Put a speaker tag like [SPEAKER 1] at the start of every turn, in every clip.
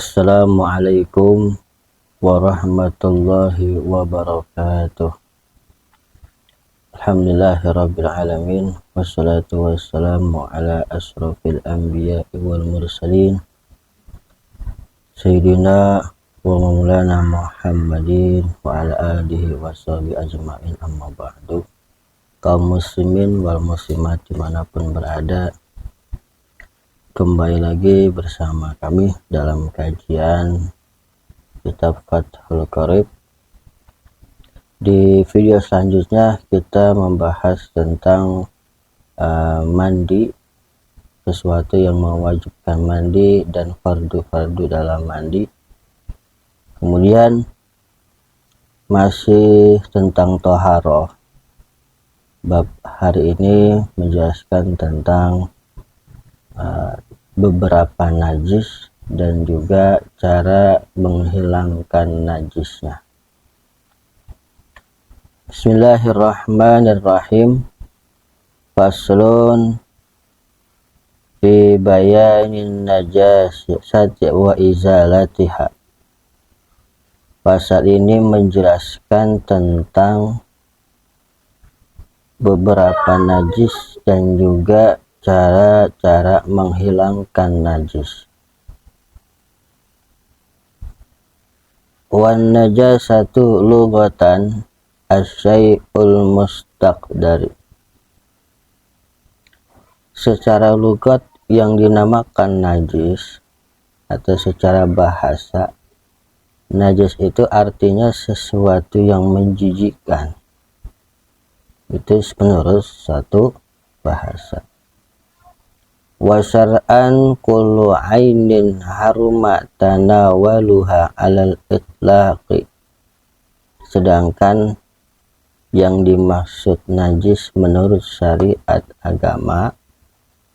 [SPEAKER 1] Assalamualaikum warahmatullahi wabarakatuh. Alhamdulillahirrabbilalamin. Wassalatu wassalamu ala asrafil anbiya wal mursalin Sayyidina wa maulana Muhammadin wa ala alihi wa sahbihi ajma'in, amma ba'du. Kaum muslimin wal muslimat dimanapun berada, kembali lagi bersama kami dalam kajian kitab Fathul Qorib. Di video selanjutnya kita membahas tentang mandi, sesuatu yang mewajibkan mandi dan fardu-fardu dalam mandi. Kemudian masih tentang toharoh. Bab hari ini menjelaskan tentang beberapa najis dan juga cara menghilangkan najisnya. Bismillahirrahmanirrahim. Faslun fi bayanin najasati wa izalatiha. Pasal ini menjelaskan tentang beberapa najis dan juga cara-cara menghilangkan najis. Wan najasatu lughatan asyai'ul mustaqdari. Secara lugat yang dinamakan najis atau secara bahasa, najis itu artinya sesuatu yang menjijikkan. Itu menurut satu bahasa. Wa syar'an kullu ainin haruma tanawaluha alal itlaqi. Sedangkan yang dimaksud najis menurut syariat agama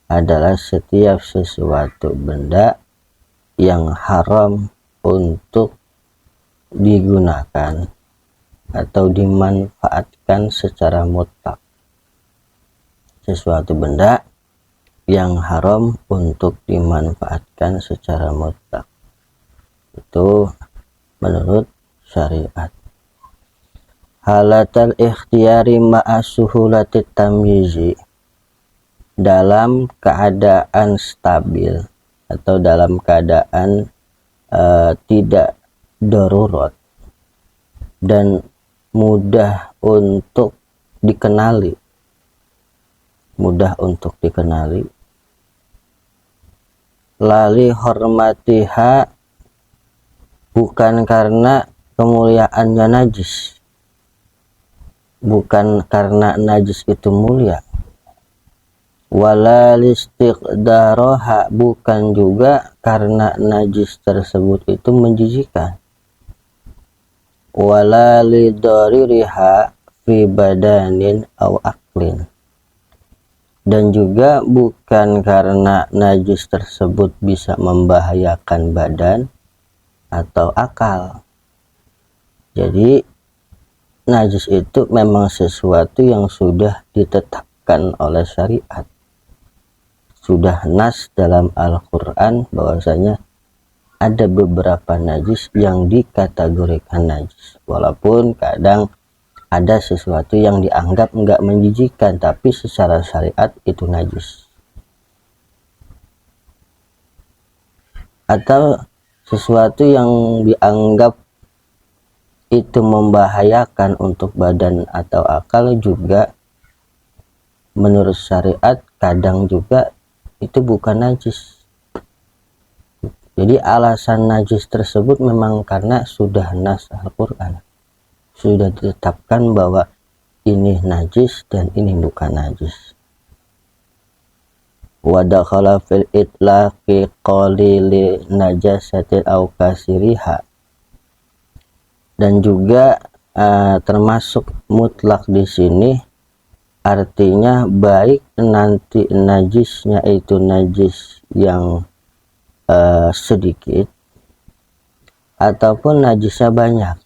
[SPEAKER 1] adalah setiap sesuatu benda yang haram untuk digunakan atau dimanfaatkan secara mutlak. Sesuatu benda yang haram untuk dimanfaatkan secara mutlak, itu menurut syariat. Halatal ikhtiyari ma'asuhulatit tamyizi, dalam keadaan stabil atau dalam keadaan tidak darurat dan mudah untuk dikenali, lali hormatiha, bukan karena kemuliaannya najis, bukan karena najis itu mulia. Wala listiqdaroha, bukan juga karena najis tersebut itu menjijikkan. Wala lidaririha fi badanin aw aklin, dan juga bukan karena najis tersebut bisa membahayakan badan atau akal. Jadi najis itu memang sesuatu yang sudah ditetapkan oleh syariat. Sudah nas dalam Al-Quran bahwasanya ada beberapa najis yang dikategorikan najis. Walaupun kadang ada sesuatu yang dianggap enggak menjijikkan, tapi secara syariat itu najis. Atau sesuatu yang dianggap itu membahayakan untuk badan atau akal juga menurut syariat kadang juga itu bukan najis. Jadi alasan najis tersebut memang karena sudah nas Al-Quran, sudah ditetapkan bahwa ini najis dan ini bukan najis. Wa dakhala fil itlaqi qalili najasatil aw kasiriha, dan juga termasuk mutlak di sini artinya baik nanti najisnya itu najis yang sedikit ataupun najisnya banyak.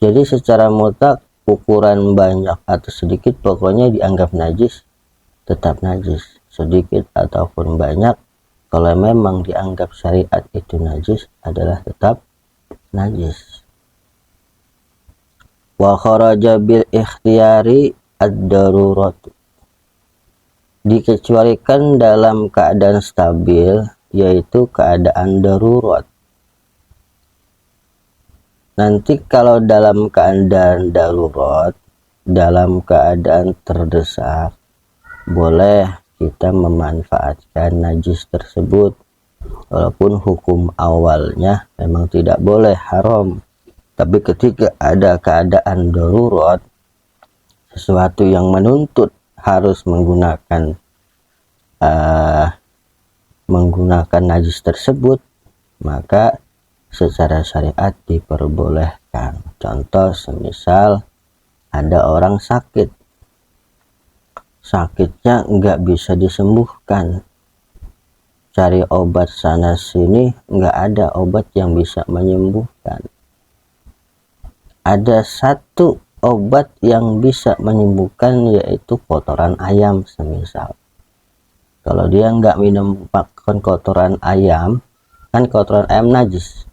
[SPEAKER 1] Jadi secara mutlak ukuran banyak atau sedikit pokoknya dianggap najis, tetap najis. Sedikit ataupun banyak kalau memang dianggap syariat itu najis adalah tetap najis. Wa kharaja bil ikhtiyari ad-darurat, dikecualikan dalam keadaan stabil, yaitu keadaan darurat. Nanti kalau dalam keadaan darurat, dalam keadaan terdesak, boleh kita memanfaatkan najis tersebut, walaupun hukum awalnya memang tidak boleh, haram. Tapi ketika ada keadaan darurat, sesuatu yang menuntut harus menggunakan najis tersebut, maka secara syariat diperbolehkan. Contoh, semisal ada orang sakit, sakitnya nggak bisa disembuhkan, cari obat sana sini, nggak ada obat yang bisa menyembuhkan. Ada satu obat yang bisa menyembuhkan, yaitu kotoran ayam semisal. Kalau dia nggak minum makan kotoran ayam, kan kotoran ayam najis,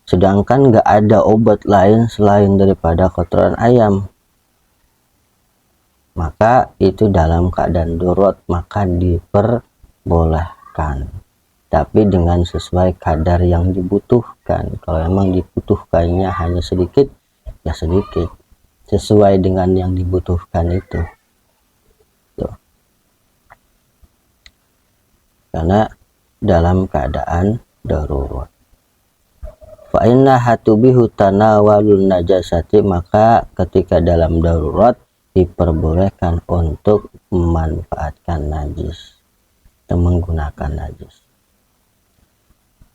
[SPEAKER 1] sedangkan nggak ada obat lain selain daripada kotoran ayam, maka itu dalam keadaan darurat, maka diperbolehkan, tapi dengan sesuai kadar yang dibutuhkan. Kalau memang dibutuhkannya hanya sedikit, ya sedikit, sesuai dengan yang dibutuhkan itu. Tuh. Karena dalam keadaan darurat. Fa inna hatubihu tanawalun najasati, maka ketika dalam darurat diperbolehkan untuk memanfaatkan najis atau menggunakan najis.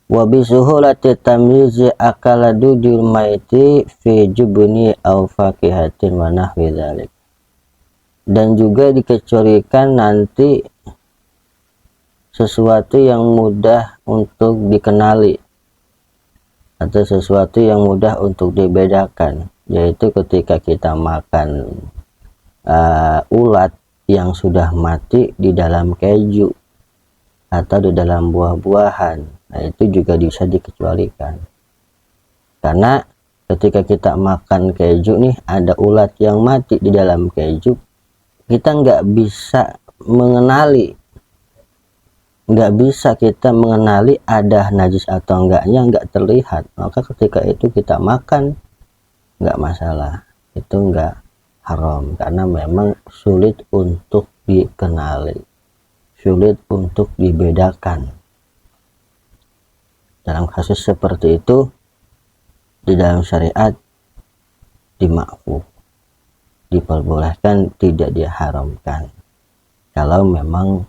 [SPEAKER 1] Wa bisuhulati tamyizi akala dudil maiti fi jubni aw fakihatin wa nahwi dzalik. Dan juga dikecualikan nanti sesuatu yang mudah untuk dikenali atau sesuatu yang mudah untuk dibedakan, yaitu ketika kita makan ulat yang sudah mati di dalam keju atau di dalam buah-buahan. Nah, itu juga bisa dikecualikan, karena ketika kita makan keju nih, ada ulat yang mati di dalam keju, kita nggak bisa mengenali ada najis atau enggaknya, nggak terlihat. Maka ketika itu kita makan, nggak masalah, itu nggak haram, karena memang sulit untuk dikenali, sulit untuk dibedakan. Dalam kasus seperti itu, di dalam syariat dimakfu, diperbolehkan, tidak diharamkan, kalau memang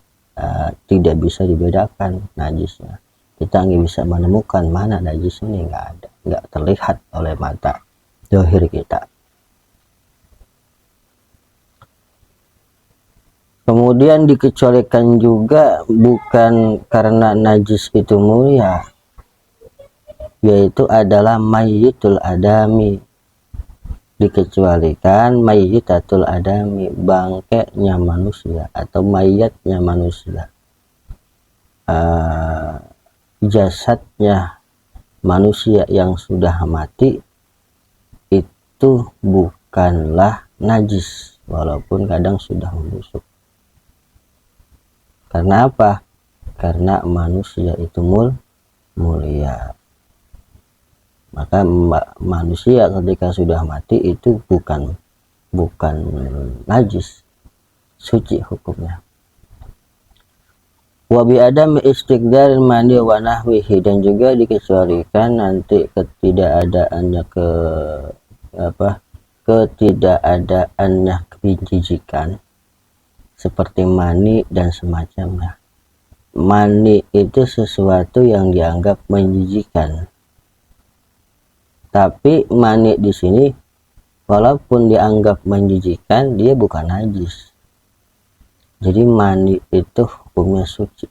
[SPEAKER 1] tidak bisa dibedakan najisnya. Kita nggak bisa menemukan mana najis ini, nggak ada, nggak terlihat oleh mata zahir kita. Kemudian dikecualikan juga bukan karena najis itu mulia, yaitu adalah mayyitul adami. Dikecualikan mayyitatul adami, bangkainya manusia atau mayatnya manusia, jasadnya manusia yang sudah mati, itu bukanlah najis walaupun kadang sudah membusuk. Karena apa? Karena manusia itu mulia. Maka manusia ketika sudah mati itu bukan najis, suci hukumnya. Wa bi adam istiqdar mani wa nahwihi, dan juga dikecualikan nanti ketidakadaannya kejijikan seperti mani dan semacamnya. Mani itu sesuatu yang dianggap menjijikan, tapi mani di sini walaupun dianggap menjijikan, dia bukan najis. Jadi mani itu hukumnya suci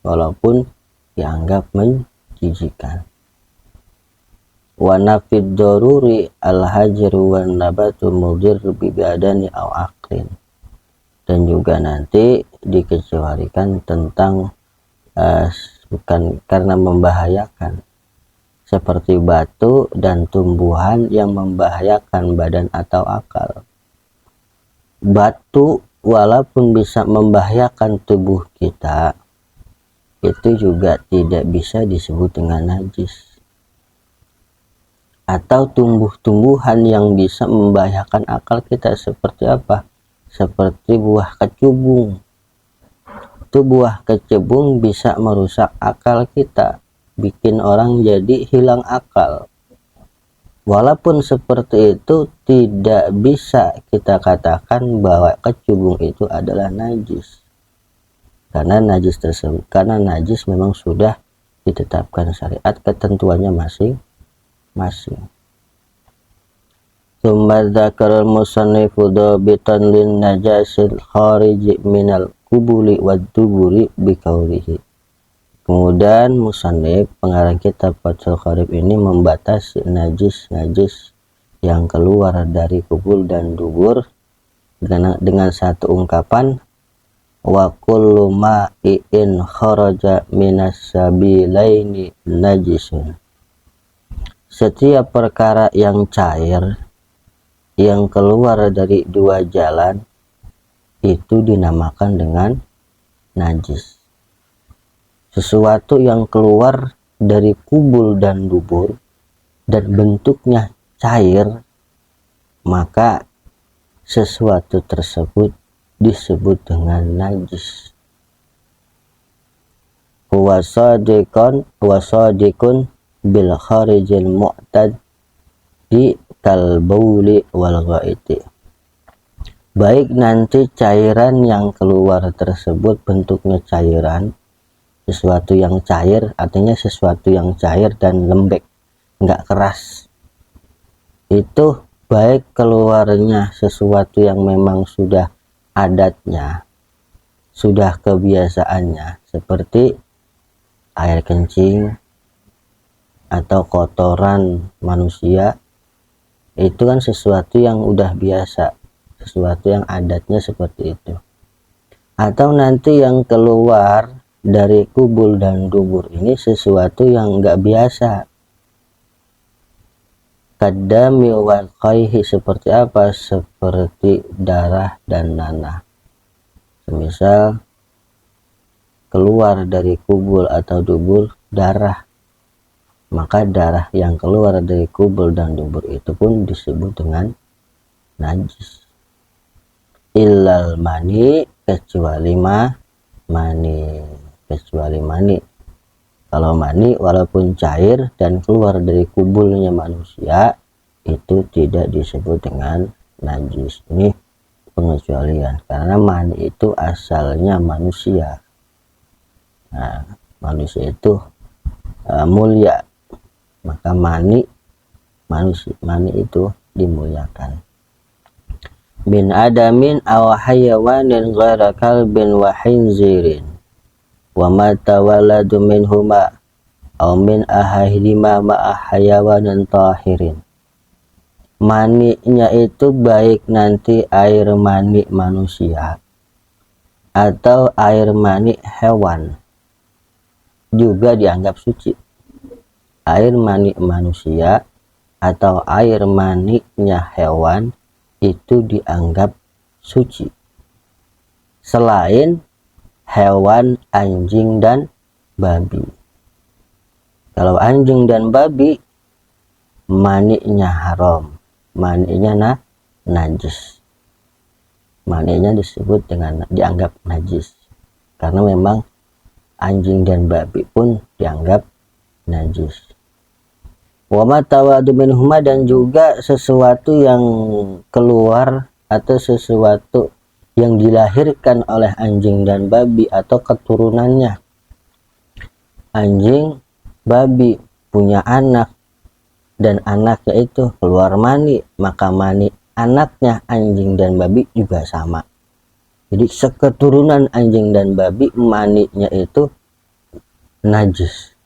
[SPEAKER 1] walaupun dianggap menjijikan. Wa nafid daruri al-hajru wan nabatu mudir bi badani aw aqlin. Dan juga nanti dikecualikan tentang bukan karena membahayakan, seperti batu dan tumbuhan yang membahayakan badan atau akal. Batu walaupun bisa membahayakan tubuh kita, itu juga tidak bisa disebut dengan najis. Atau tumbuh-tumbuhan yang bisa membahayakan akal kita, seperti apa? Seperti buah kecubung. Itu buah kecubung bisa merusak akal kita, bikin orang jadi hilang akal. Walaupun seperti itu, tidak bisa kita katakan bahwa kecubung itu adalah najis. Karena najis memang sudah ditetapkan syariat, ketentuannya masing-masing. Tsumma dzakara al-musannifu dhabitan lin najasil khariji minal kubuli wad duburi biqaulihi. Kemudian musannif pengarang kitab Fathul Qarib ini membatasi najis yang keluar dari kubul dan dubur dengan satu ungkapan, wa kullu ma'in kharaja minas sabilaini najisun. Setiap perkara yang cair yang keluar dari dua jalan itu dinamakan dengan najis. Sesuatu yang keluar dari kubul dan dubur dan bentuknya cair, maka sesuatu tersebut disebut dengan najis. Huwa sadiqun bil kharijil mu'tad di kalbauli wal ghaiti. Baik nanti cairan yang keluar tersebut bentuknya cairan, sesuatu yang cair, artinya sesuatu yang cair dan lembek, enggak keras. Itu baik keluarnya sesuatu yang memang sudah adatnya, sudah kebiasaannya, seperti air kencing atau kotoran manusia, itu kan sesuatu yang udah biasa, sesuatu yang adatnya seperti itu. Atau nanti yang keluar dari kubul dan dubur ini sesuatu yang enggak biasa, kadami wal qaihi, seperti apa? Seperti darah dan nanah. Misal keluar dari kubul atau dubur darah, maka darah yang keluar dari kubul dan dubur itu pun disebut dengan najis. Illal mani, kecuali mani. Kalau mani walaupun cair dan keluar dari kubulnya manusia, itu tidak disebut dengan najis. Ini pengecualian, karena mani itu asalnya manusia. Nah, manusia itu mulia, maka mani itu dimuliakan. Min adamin aw hayawanin ghaira kalbin wa hinzirin wa ma tawalladu minhuma aw min ahadihima ma'a hayawanin tahirin. Maninya itu baik nanti air mani manusia atau air mani hewan juga dianggap suci. Air mani manusia atau air maninya hewan itu dianggap suci, selain hewan anjing dan babi. Kalau anjing dan babi maninya haram, maninya najis, maninya disebut dengan dianggap najis, karena memang anjing dan babi pun dianggap najis. Wa ma tawadu minhuma, dan juga sesuatu yang keluar atau sesuatu yang dilahirkan oleh anjing dan babi atau keturunannya. Anjing, babi punya anak dan anaknya itu keluar mani, maka mani anaknya anjing dan babi juga sama. Jadi seketurunan anjing dan babi maninya itu najis.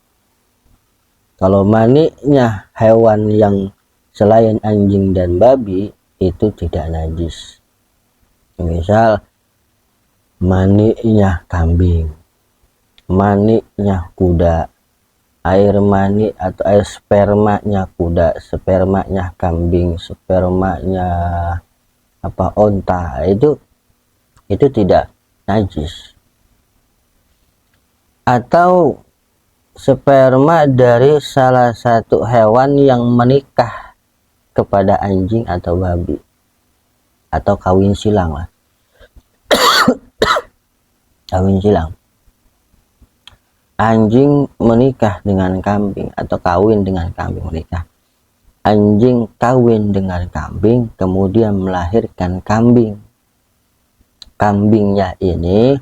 [SPEAKER 1] Kalau maninya hewan yang selain anjing dan babi itu tidak najis. Misal maninya kambing maninya kuda, air mani atau air spermanya kuda, spermanya kambing, spermanya onta, itu tidak najis. Atau sperma dari salah satu hewan yang menikah kepada anjing atau babi, atau kawin silang lah. Kawin silang, anjing menikah dengan kambing atau kawin dengan kambing, menikah, anjing kawin dengan kambing kemudian melahirkan kambing. Kambingnya ini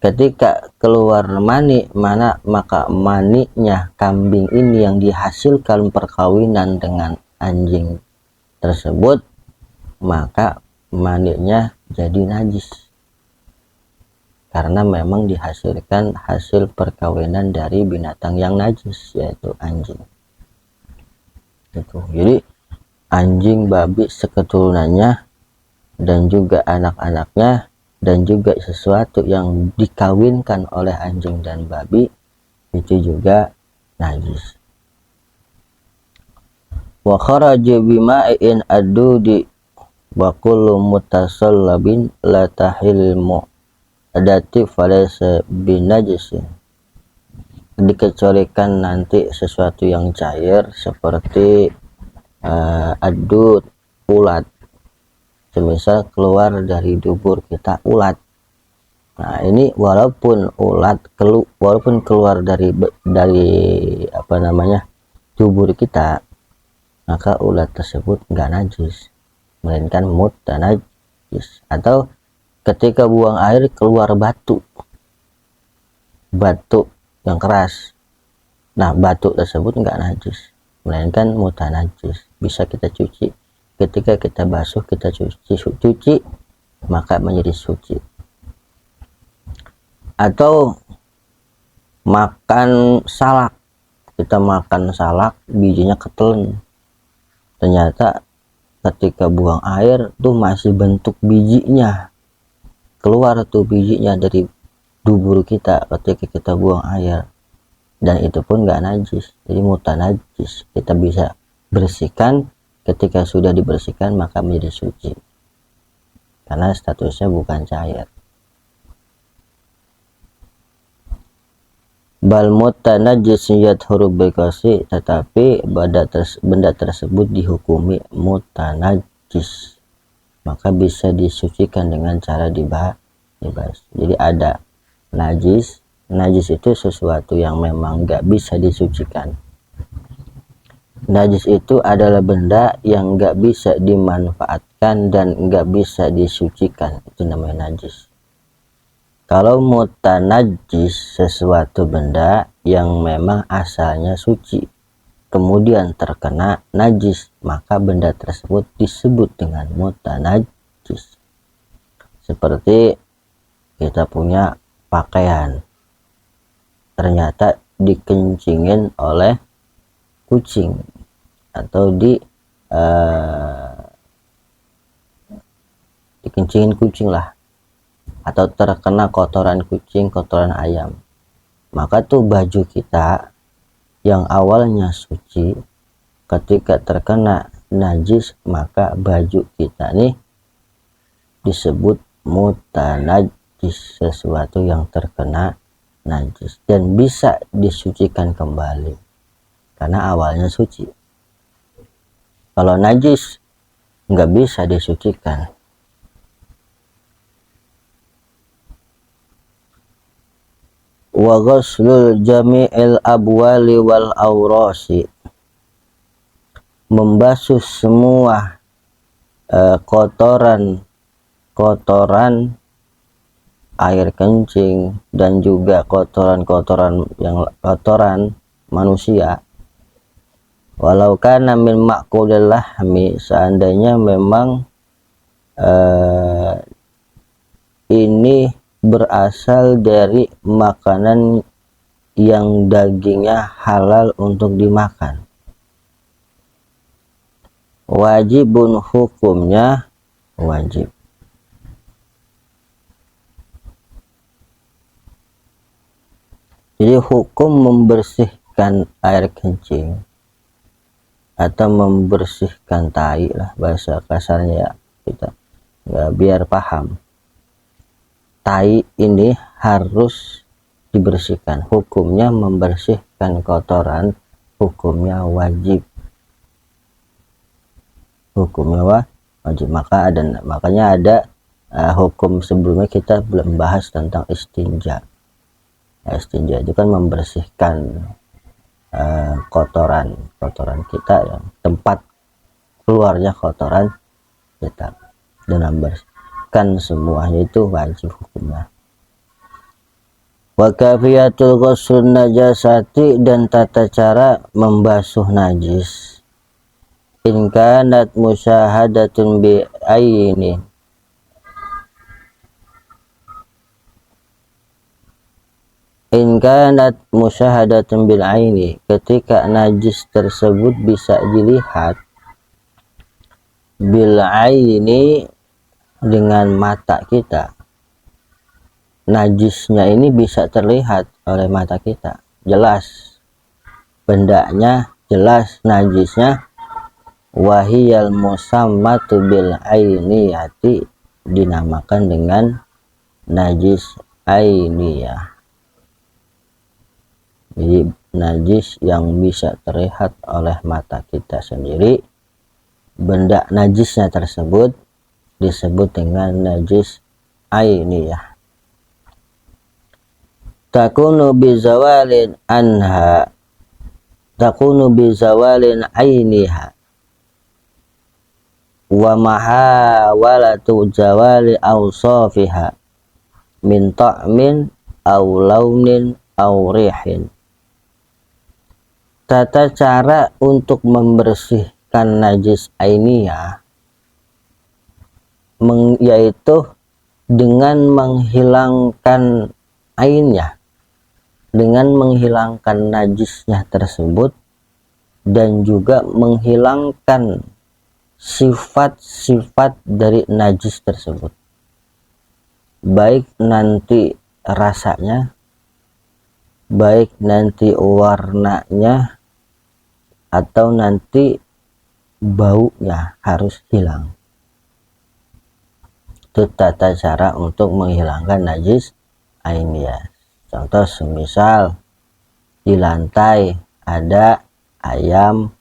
[SPEAKER 1] ketika keluar mani, maka maninya kambing ini yang dihasilkan perkawinan dengan anjing tersebut, maka maninya jadi najis karena memang dihasilkan hasil perkawinan dari binatang yang najis, yaitu anjing. Jadi anjing, babi seketurunannya dan juga anak-anaknya dan juga sesuatu yang dikawinkan oleh anjing dan babi itu juga najis. Wa kharaja bima'in adudi wa kullu mutasallabin la tahil mu'adati falaysa binajisin. Dikecualikan nanti sesuatu yang cair seperti adud, ulat, semisal keluar dari dubur kita ulat. Nah, ini walaupun keluar dari dubur kita, maka ulat tersebut enggak najis, melainkan mutanajis. Atau ketika buang air keluar batu yang keras, nah batu tersebut enggak najis, melainkan mutanajis, bisa kita cuci. Ketika kita basuh, kita cuci, maka menjadi suci. Atau makan salak, kita makan salak bijinya ketelen, ternyata ketika buang air tuh masih bentuk bijinya, keluar tuh bijinya dari dubur kita ketika kita buang air, dan itu pun enggak najis, jadi mutanajis. Kita bisa bersihkan, ketika sudah dibersihkan maka menjadi suci karena statusnya bukan cair. Bal mutanajjis yadhuru biqasi, tetapi benda tersebut dihukumi mutanajjis, maka bisa disucikan dengan cara dibahas. Jadi ada najis itu sesuatu yang memang enggak bisa disucikan. Najis itu adalah benda yang enggak bisa dimanfaatkan dan enggak bisa disucikan, itu namanya najis. Kalau mutanajjis, sesuatu benda yang memang asalnya suci kemudian terkena najis, maka benda tersebut disebut dengan mutanajjis. Seperti kita punya pakaian ternyata dikencingin oleh kucing atau dikencingin kucing lah, atau terkena kotoran kucing, kotoran ayam, maka tuh baju kita yang awalnya suci ketika terkena najis, maka baju kita nih disebut mutanajjis, sesuatu yang terkena najis dan bisa disucikan kembali karena awalnya suci. Kalau najis nggak bisa disucikan. Wa ghuslul jami'il abwali wal awrasi, membasuh semua kotoran air kencing dan juga kotoran manusia, walau kana min ma'kulil lahmi, seandainya memang ini berasal dari makanan yang dagingnya halal untuk dimakan. Wajibun, hukumnya wajib. Jadi hukum membersihkan air kencing atau membersihkan tai lah bahasa kasarnya ya, kita ya, biar paham. Tai ini harus dibersihkan, hukumnya membersihkan kotoran, hukumnya wajib, wajib. Makanya ada hukum sebelumnya kita belum bahas tentang istinja. Istinja itu kan membersihkan kotoran kita, yang tempat keluarnya kotoran kita, dan membersihkan semuanya itu wajib hukumnya. Wa kafiyatul ghuslun najasati, dan tata cara membasuh najis. In kanat musyahadatun bi aini, in kanat musyahadatun bil aini, ketika najis tersebut bisa dilihat, bil aini, dengan mata kita. Najisnya ini bisa terlihat oleh mata kita, jelas bendanya, jelas najisnya. Wahiyal musammatu bil ainiyati, dinamakan dengan najis ainiyah. Jadi najis yang bisa terlihat oleh mata kita sendiri, benda najisnya tersebut disebut dengan najis ainiyah. Takunu bizawalin anha, takunu bizawalin ainiha, wa mahawalatu zawali awsafiha min ta'min aw launin aw rihin. Tata cara untuk membersihkan najis ainiyah yaitu dengan menghilangkan ainnya, dengan menghilangkan najisnya tersebut, dan juga menghilangkan sifat-sifat dari najis tersebut, baik nanti rasanya, baik nanti warnanya, atau nanti baunya harus hilang. Itu tata cara untuk menghilangkan najis ainiyah. Contoh semisal di lantai ada ayam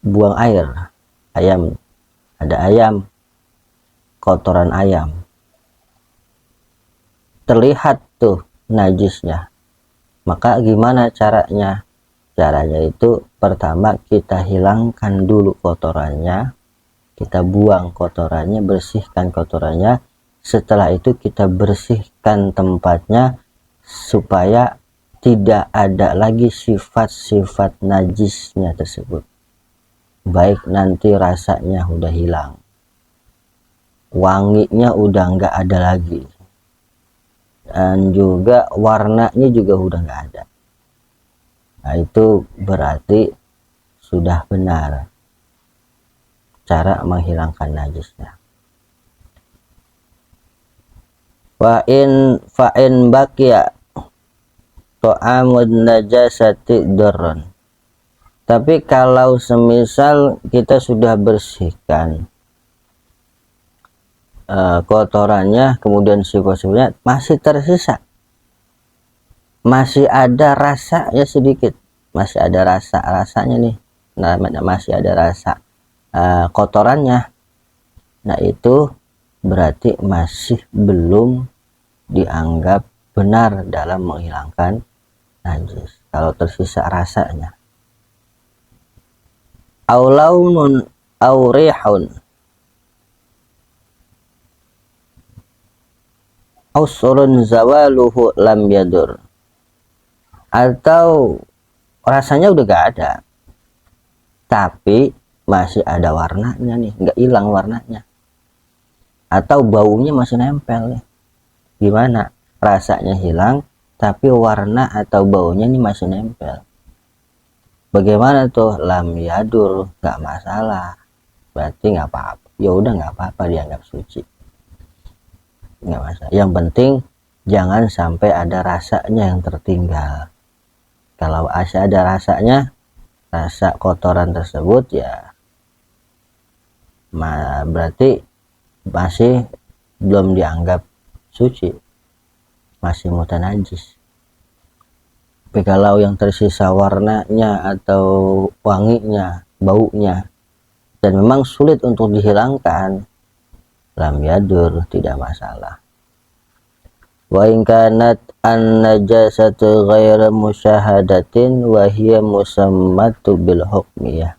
[SPEAKER 1] buang air, ada ayam, kotoran ayam, terlihat tuh najisnya. Maka gimana caranya? Caranya itu pertama kita hilangkan dulu kotorannya, kita buang kotorannya, bersihkan kotorannya. Setelah itu kita bersihkan tempatnya supaya tidak ada lagi sifat-sifat najisnya tersebut, baik nanti rasanya udah hilang, wanginya udah nggak ada lagi, dan juga warnanya juga udah nggak ada. Nah, itu berarti sudah benar cara menghilangkan najisnya. Wa in baqiya ta'amun najasati darran. Tapi kalau semisal kita sudah bersihkan kotorannya, kemudian sifat-sifatnya masih tersisa, masih ada rasanya sedikit, masih ada rasanya nih, nah masih ada rasa kotorannya, nah itu berarti masih belum dianggap benar dalam menghilangkan najis kalau tersisa rasanya. Au launun au rihun ausurun zawaluhu lam yadur, atau rasanya udah gak ada tapi masih ada warnanya nih, nggak hilang warnanya, atau baunya masih nempel nih. Gimana? Rasanya hilang tapi warna atau baunya ini masih nempel. Bagaimana tuh? Lam yadur, nggak masalah, berarti nggak apa-apa, ya udah nggak apa-apa, dianggap suci, nggak masalah. Yang penting jangan sampai ada rasanya yang tertinggal. Kalau masih ada rasanya, rasa kotoran tersebut, ya berarti masih belum dianggap suci, masih mutanajis. Tapi kalau yang tersisa warnanya atau wanginya, baunya, dan memang sulit untuk dihilangkan, lam yadur, tidak masalah. Wa in kanat an-najasatu ghairu musyahadatin wa hiya musammatu bil hukmiyah.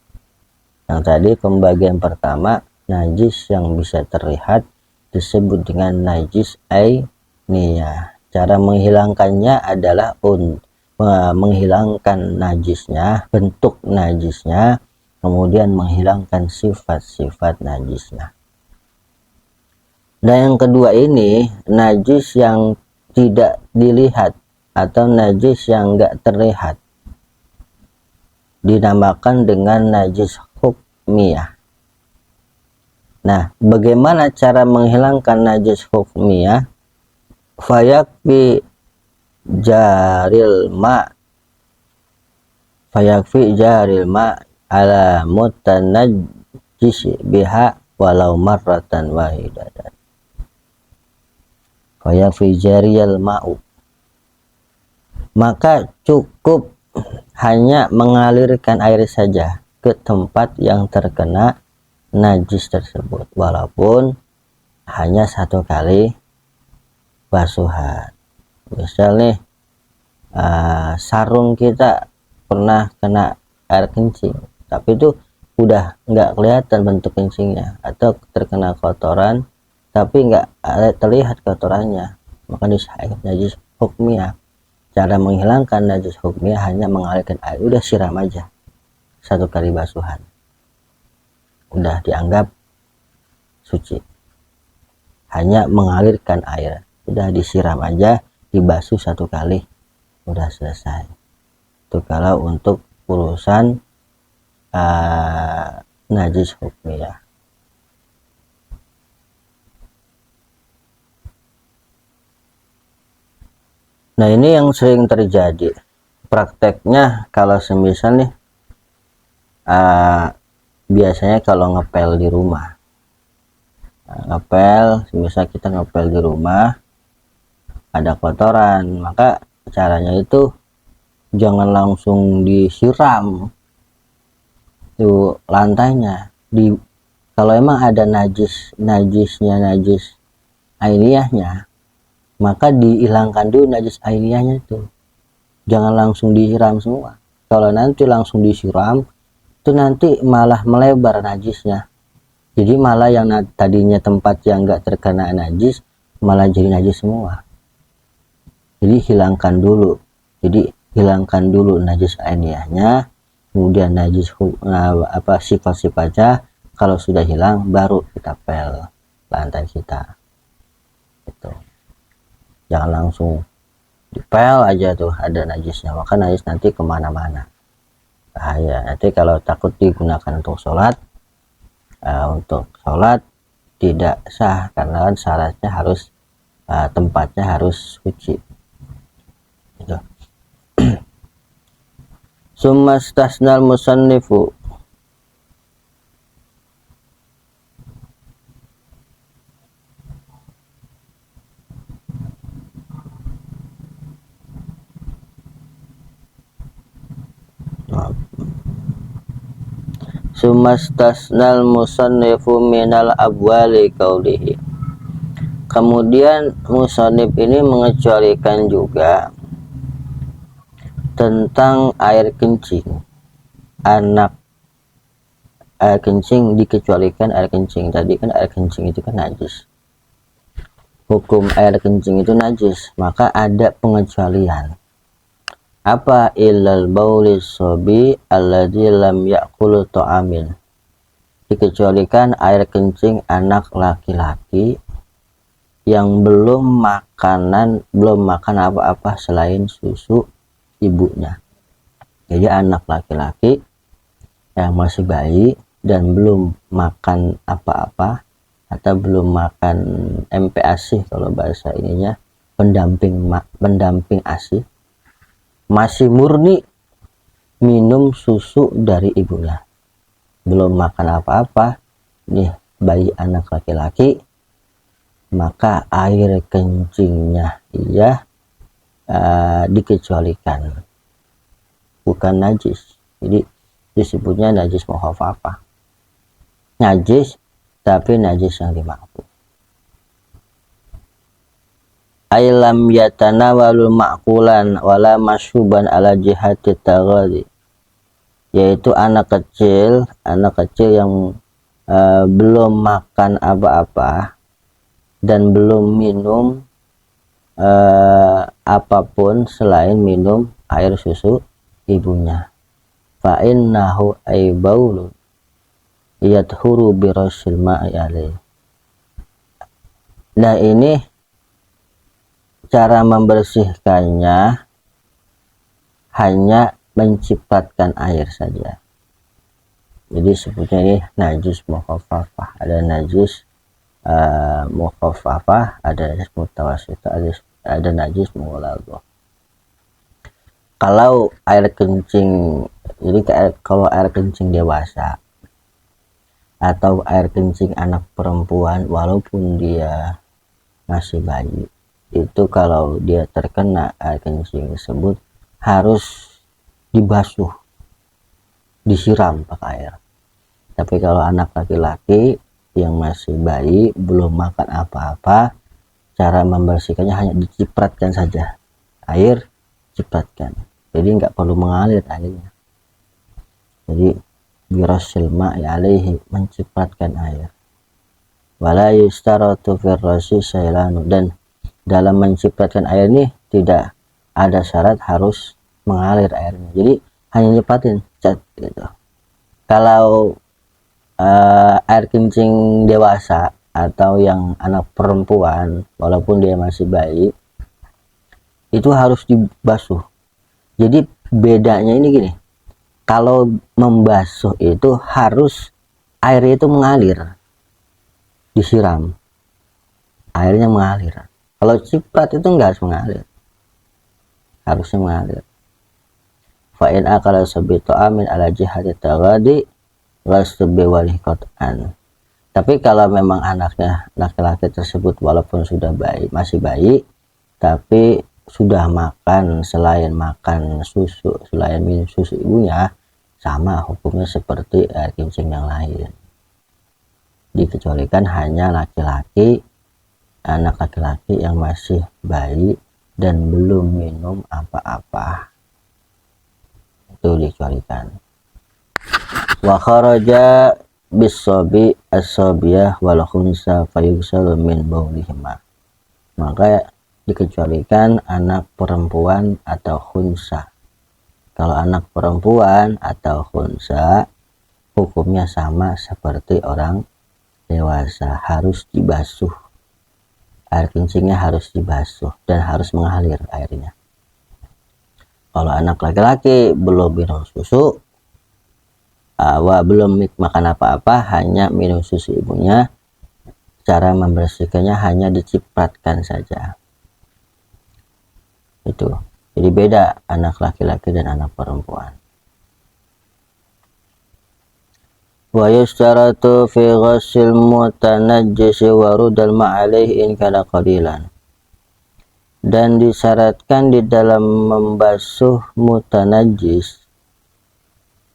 [SPEAKER 1] Yang tadi pembagian pertama, najis yang bisa terlihat disebut dengan najis ainiyah. Cara menghilangkannya adalah menghilangkan najisnya, bentuk najisnya, kemudian menghilangkan sifat-sifat najisnya. Dan yang kedua ini, najis yang tidak dilihat atau najis yang enggak terlihat, dinamakan dengan najis hukmiyah. Nah, bagaimana cara menghilangkan najis hukmiyah? Fayakfi jaril ma ala mutanajjis biha walau marratan wahidatan. Fayakfi jaril ma'u, maka cukup hanya mengalirkan air saja ke tempat yang terkena najis tersebut, walaupun hanya satu kali basuhan. Misal nih, sarung kita pernah kena air kencing, tapi itu udah nggak kelihatan bentuk kencingnya, atau terkena kotoran tapi nggak terlihat kotorannya, maka disebut najis hukmiyah. Cara menghilangkan najis hukmiyah hanya mengalirkan air, udah siram aja satu kali basuhan, udah dianggap suci. Hanya mengalirkan air, udah disiram aja, dibasuh satu kali, udah selesai. Itu kalau untuk urusan najis hukmiyah. Nah, ini yang sering terjadi prakteknya. Kalau semisal nih, biasanya kalau ngepel di rumah, semisal kita ngepel di rumah ada kotoran, maka caranya itu jangan langsung disiram tuh lantainya. Kalau emang ada najis ainiyahnya, maka dihilangkan dulu najis ainiyahnya itu, jangan langsung disiram semua. Kalau nanti langsung disiram itu nanti malah melebar najisnya, jadi malah yang tadinya tempat yang enggak terkena najis malah jadi najis semua. Jadi hilangkan dulu najis ainiyahnya, kemudian najis sifat-sifatnya. Kalau sudah hilang baru kita pel lantai kita gitu. Jangan langsung dipel aja tuh ada najisnya, maka najis nanti kemana-mana, bahaya. Nanti kalau takut digunakan untuk sholat, tidak sah, karena kan syaratnya harus tempatnya harus suci gitu. Sumastasnal musannifu, sumastasnal musannifu minal abwali qaulihi. Kemudian musannif ini mengecualikan juga tentang air kencing. Air kencing dikecualikan. Air kencing tadi kan, air kencing itu kan najis, hukum air kencing itu najis, maka ada pengecualian. Apa? Illal baulis sobi alladzi lam ya'kul ta'amin. Dikecualikan air kencing anak laki-laki yang belum makan apa-apa selain susu ibunya. Jadi anak laki-laki yang masih bayi dan belum makan apa-apa, atau belum makan MPASI kalau bahasa ininya, pendamping ASI, masih murni minum susu dari ibunya, belum makan apa-apa nih bayi anak laki-laki, maka air kencingnya ia dikecualikan, bukan najis. Jadi disebutnya najis mukhafafah, najis tapi najis yang dimaafkan. Ailam yatanawalul ma'kulan wala masyuban ala jihati taghadi, yaitu anak kecil yang belum makan apa-apa dan belum minum apapun selain minum air susu ibunya. Fa innahu aybaulu yadhuru birasil ma'i alaih. Nah, ini cara membersihkannya hanya mencipratkan air saja. Jadi sebutnya ini najis mukhafafah. Ada najis mukhafafah, ada najis mutawassithah, ada najis mughalladhah. Kalau air kencing, jadi kalau air kencing dewasa atau air kencing anak perempuan walaupun dia masih bayi, itu kalau dia terkena air kencing tersebut harus dibasuh, disiram pakai air. Tapi kalau anak laki-laki yang masih bayi, belum makan apa-apa, cara membersihkannya hanya dicipratkan saja, air cipratkan, jadi nggak perlu mengalir airnya. Jadi birasil ma'i alaihi, mencipratkan air. Wala yustaratu fir rasi sailanu, dan dalam mencipratkan air ini tidak ada syarat harus mengalir airnya, jadi hanya nyipratin cat gitu. Kalau air kencing dewasa atau yang anak perempuan walaupun dia masih bayi, itu harus dibasuh. Jadi bedanya ini gini, kalau membasuh itu harus air itu mengalir, disiram, airnya mengalir. Kalau ciprat itu enggak harus mengalir, harusnya mengalir. Fa in akala sabitu amin ala jihati taghadi lastubi walih qat'an. Tapi kalau memang anaknya laki-laki tersebut walaupun sudah bayi, masih bayi, tapi sudah makan selain makan susu, selain minum susu ibunya, sama hukumnya seperti air kencing yang lain. Dikecualikan hanya laki-laki, anak laki-laki yang masih bayi dan belum minum apa-apa, itu dikecualikan. Wa kharaja bisabi as-sabiyah wal khunsa fayusalu min baulihima, maka dikecualikan anak perempuan atau khunsa. Kalau anak perempuan atau khunsa hukumnya sama seperti orang dewasa, harus dibasuh, air kencingnya harus dibasuh dan harus mengalir airnya. Kalau anak laki-laki belum minum susu, belum makan apa-apa, hanya minum susu ibunya, cara membersihkannya hanya dicipratkan saja. Itu jadi beda anak laki-laki dan anak perempuan. Wa yustaratu fi ghassil mutanajjis wa rudal ma'alaihi in kana qalilan, dan disyaratkan di dalam membasuh mutanajjis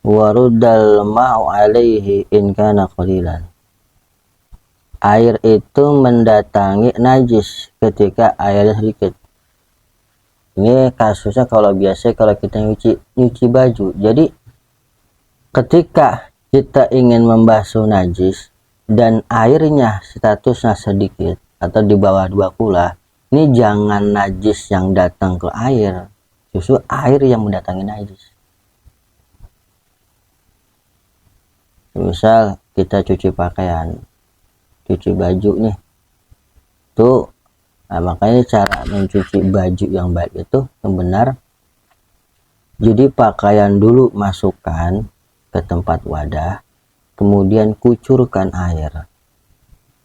[SPEAKER 1] warudal ma'u alaihi in kana qalilan, air itu mendatangi najis ketika airnya sedikit. Ini kasusnya kalau biasa kalau kita nyuci baju. Jadi ketika kita ingin membasuh najis dan airnya statusnya sedikit atau di bawah 2 kula, ini jangan najis yang datang ke air, justru air yang mendatangi najis. Misal kita cuci pakaian, cuci baju nih, tuh, nah makanya cara mencuci baju yang baik itu yang benar. Jadi pakaian dulu masukkan ke tempat wadah, kemudian kucurkan air.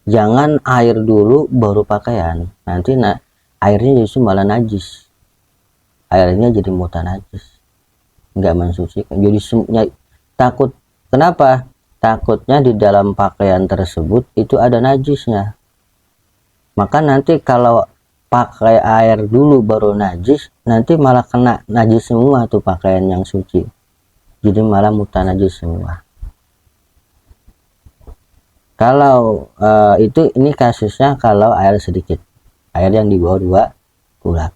[SPEAKER 1] Jangan air dulu baru pakaian, nanti airnya justru malah najis, airnya jadi mutanajis, nggak mensucikan. Jadi takut, kenapa? Takutnya di dalam pakaian tersebut itu ada najisnya, maka nanti kalau pakai air dulu baru najis, nanti malah kena najis semua tuh pakaian yang suci, jadi malah mutanajis semua. Kalau ini kasusnya kalau air sedikit, air yang di bawah 2 kulak.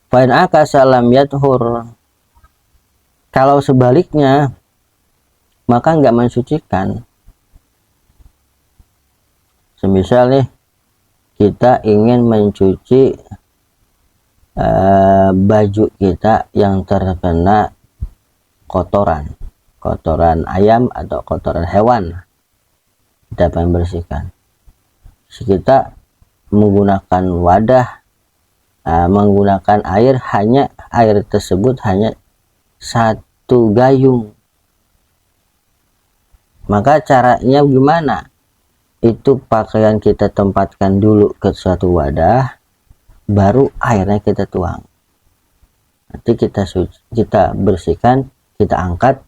[SPEAKER 1] Fa'in akasa lam yathur, kalau sebaliknya maka nggak mensucikan. Semisal nih kita ingin mencuci baju kita yang terkena kotoran ayam atau kotoran hewan, kita pengen bersihkan. Kita menggunakan wadah, menggunakan air, hanya air tersebut hanya 1 gayung. Maka caranya gimana? Itu pakaian kita tempatkan dulu ke suatu wadah, baru airnya kita tuang. Nanti kita bersihkan, kita angkat,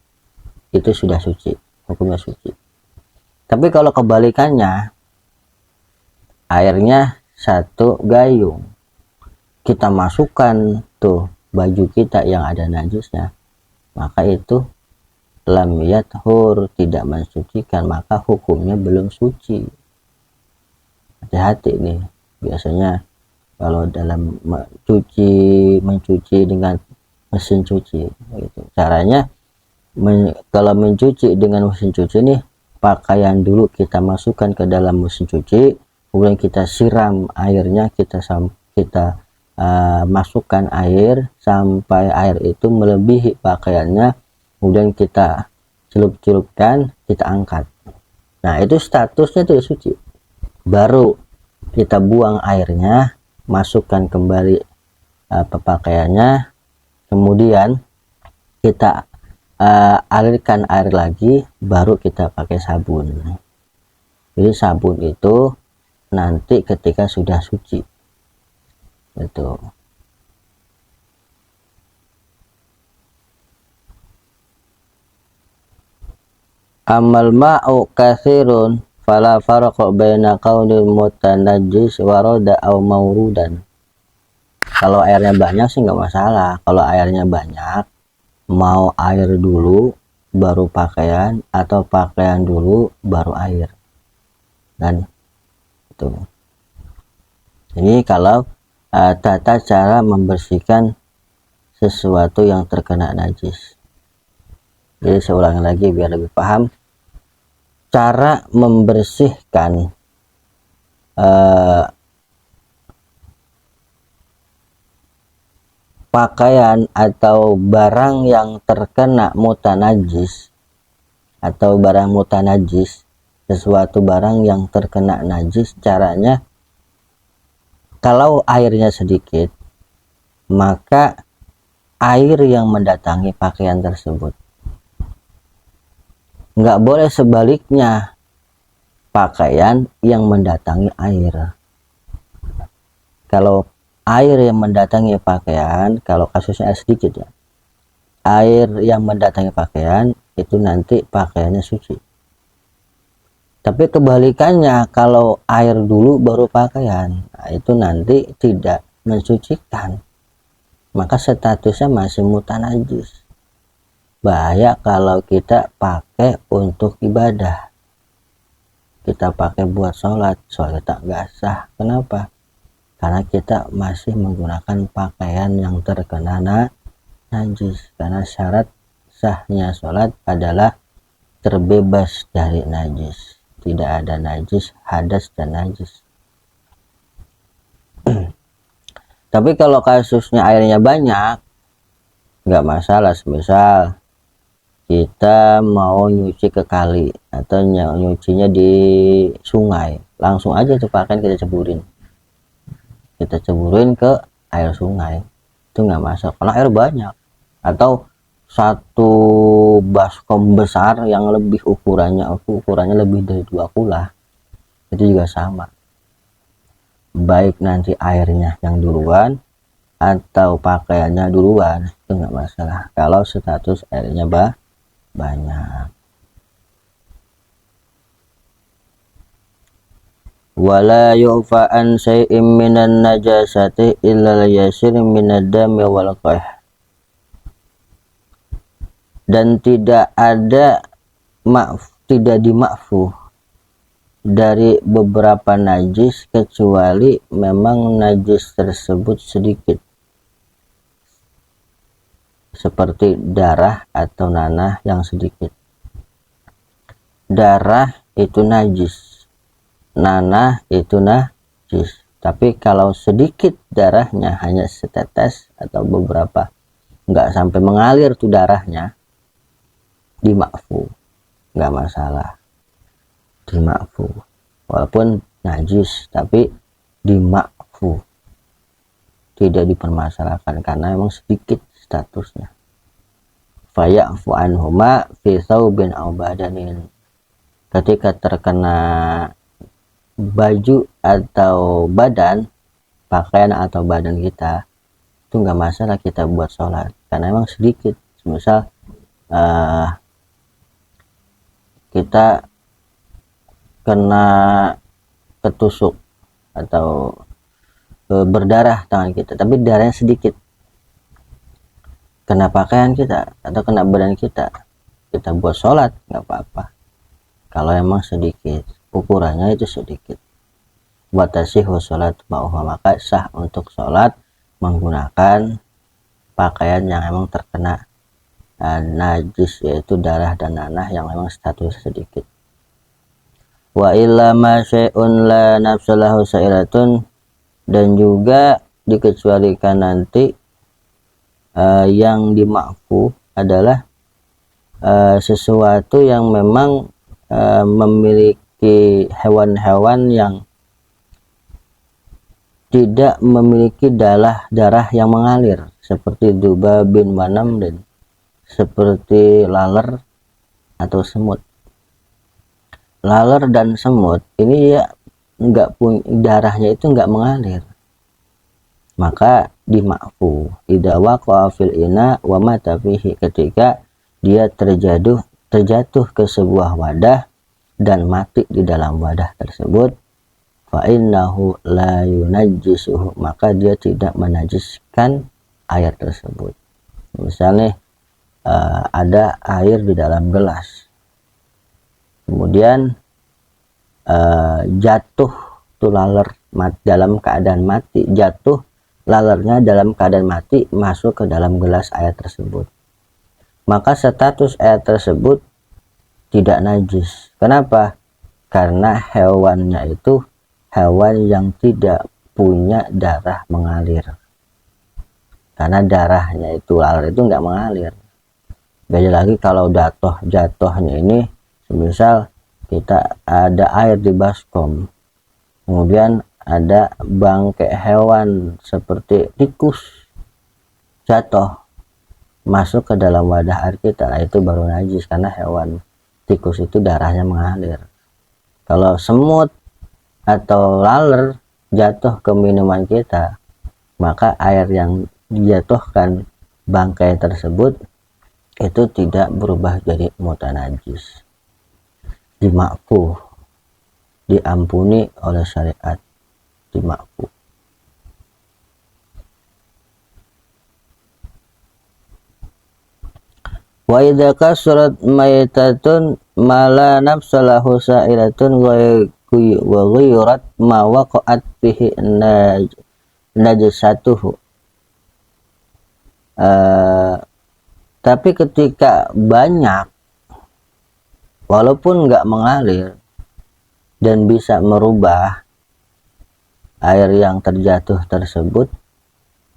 [SPEAKER 1] itu sudah suci, hukumnya suci. Tapi kalau kebalikannya, airnya 1 gayung, kita masukkan tuh baju kita yang ada najisnya, maka itu lam yathur, tidak mensucikan, maka hukumnya belum suci. Hati-hati nih, biasanya kalau dalam mencuci dengan mesin cuci gitu. Caranya kalau mencuci dengan mesin cuci nih, pakaian dulu kita masukkan ke dalam mesin cuci, kemudian kita siram airnya, kita masukkan air sampai air itu melebihi pakaiannya, kemudian kita celup-celupkan, kita angkat. Nah, itu statusnya itu suci. Baru kita buang airnya, masukkan kembali pakaiannya, kemudian kita alirkan air lagi, baru kita pakai sabun. Jadi sabun itu nanti ketika sudah suci itu. Amal ma'u katsirun fala farqa baina qaulil mutanajjis warada au maurudan. Kalau airnya banyak sih nggak masalah. Kalau airnya banyak, mau air dulu baru pakaian atau pakaian dulu baru air, dan itu. Ini kalau tata cara membersihkan sesuatu yang terkena najis. Jadi saya ulangi lagi biar lebih paham. Cara membersihkan pakaian atau barang yang terkena mutanajis, atau barang mutanajis, sesuatu barang yang terkena najis, caranya kalau airnya sedikit, maka air yang mendatangi pakaian tersebut. Nggak boleh sebaliknya, pakaian yang mendatangi air. Kalau air yang mendatangi pakaian, kalau kasusnya sedikit ya, air yang mendatangi pakaian itu nanti pakaiannya suci. Tapi kebalikannya, kalau air dulu baru pakaian, nah itu nanti tidak mensucikan, maka statusnya masih mutanajis. Bahaya kalau kita pakai untuk ibadah, kita pakai buat sholat kita nggak sah. Kenapa? Karena kita masih menggunakan pakaian yang terkena najis. Karena syarat sahnya sholat adalah terbebas dari najis. Tidak ada najis, hadas dan najis. Tapi kalau kasusnya airnya banyak, nggak masalah. Semisal kita mau nyuci ke kali atau nyucinya di sungai, langsung aja tuh pakaian kita ceburin ke air sungai, itu nggak masalah karena air banyak. Atau satu baskom besar yang lebih ukurannya lebih dari 2 kula, itu juga sama. baik nanti airnya yang duluan atau pakaiannya duluan, itu nggak masalah kalau status airnya banyak. Wala yu'fa an syai'in minan najasati illa yasir minad dami wal qayh, dan tidak ada tidak dimakfu dari beberapa najis kecuali memang najis tersebut sedikit, seperti darah atau nanah yang sedikit. Darah itu najis, nanah itu najis, tapi kalau sedikit darahnya, hanya setetes atau beberapa, nggak sampai mengalir tuh darahnya, dimakfu, nggak masalah, dimakfu walaupun najis tapi dimakfu, tidak dipermasalahkan karena memang sedikit statusnya. Faya'fu anhuma fi thawbin aw badanin, ketika terkena baju atau badan, pakaian atau badan kita, itu nggak masalah kita buat sholat karena memang sedikit. Misal kita kena ketusuk atau berdarah tangan kita, tapi darahnya sedikit, kena pakaian kita atau kena badan kita, kita buat sholat nggak apa-apa kalau emang sedikit, ukurannya itu sedikit. Watasihhu sholat ma'uha, maka sah untuk sholat menggunakan pakaian yang emang terkena najis, yaitu darah dan nanah yang memang status sedikit. Wa illa ma syai'un la nafsalahu sa'iratun, dan juga dikecualikan nanti yang dimakfu adalah sesuatu yang memang memiliki hewan-hewan yang tidak memiliki darah yang mengalir, seperti dzubabin wa namlin, seperti laler atau semut. Laler dan semut ini ya nggak punya darahnya, itu nggak mengalir, maka dimakfu idza waqa'a fil ina wa mata fihi, ketika dia terjatuh ke sebuah wadah dan mati di dalam wadah tersebut. Fa innahu la yunajjisuhu, maka dia tidak menajiskan air tersebut. Misalnya ada air di dalam gelas, kemudian jatuh tuh laler dalam keadaan mati, jatuh lalernya dalam keadaan mati masuk ke dalam gelas air tersebut, maka status air tersebut tidak najis. Kenapa? Karena hewannya itu hewan yang tidak punya darah mengalir, karena darahnya itu laler itu nggak mengalir. Beda lagi kalau jatuhnya ini, misal kita ada air di baskom, kemudian ada bangkai hewan seperti tikus jatuh masuk ke dalam wadah air kita, nah itu baru najis karena hewan tikus itu darahnya mengalir. Kalau semut atau laler jatuh ke minuman kita, maka air yang dijatuhkan bangkai tersebut itu tidak berubah jadi mutanajis, dimakfu, diampuni oleh syariat, dimakfu. Wa idza kasurat maitatun mala nafsalahu sa'iratun wa ghayrat ma waqa'at fihi najasatuhu. Tapi ketika banyak, walaupun nggak mengalir dan bisa merubah air yang terjatuh tersebut,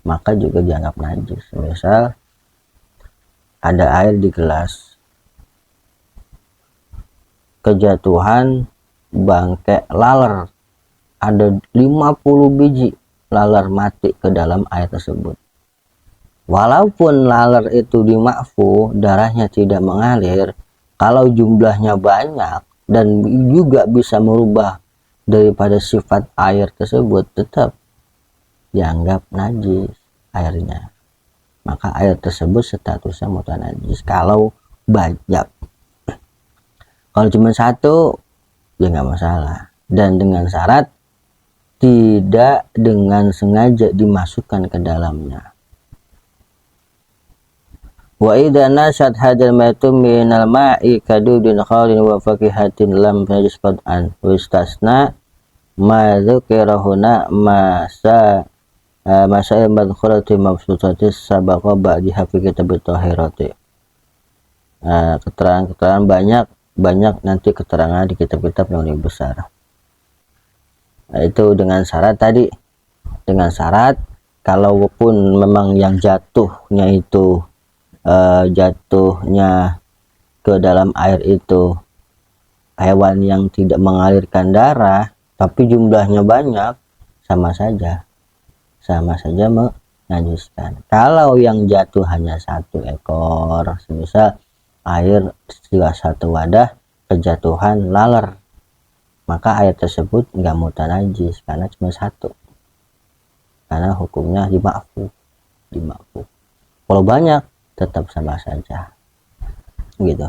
[SPEAKER 1] maka juga dianggap najis. Misal ada air di gelas, kejatuhan bangkai laler, ada 50 biji laler mati ke dalam air tersebut. Walaupun laler itu dimakfu, darahnya tidak mengalir, kalau jumlahnya banyak dan juga bisa merubah daripada sifat air tersebut tetap dianggap najis airnya, maka air tersebut statusnya mutanajis kalau banyak. Kalau cuma satu ya nggak masalah, dan dengan syarat tidak dengan sengaja dimasukkan ke dalamnya. Wa idza nasat hadal maitum minal ma'i kadudin khalin wa fakihatin lam najis qad'an wa istasna ma dzukira huna masa madkhurati mabsutati sabaqa ba'diha fi kitab tahirati. Keterangan banyak nanti keterangan di kitab-kitab yang lebih besar. Itu dengan syarat tadi, dengan syarat kalaupun memang yang jatuhnya itu jatuhnya ke dalam air itu hewan yang tidak mengalirkan darah tapi jumlahnya banyak, sama saja menajiskan. Kalau yang jatuh hanya satu ekor, semisal air satu wadah kejatuhan laler, maka air tersebut nggak mutanajis karena cuma satu, karena hukumnya dima'fu. Kalau banyak tetap sama saja gitu.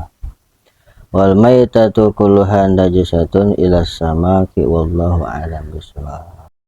[SPEAKER 1] Wal maitatu kulluhan najisatun ila samaki wallahu a'lam bishawab.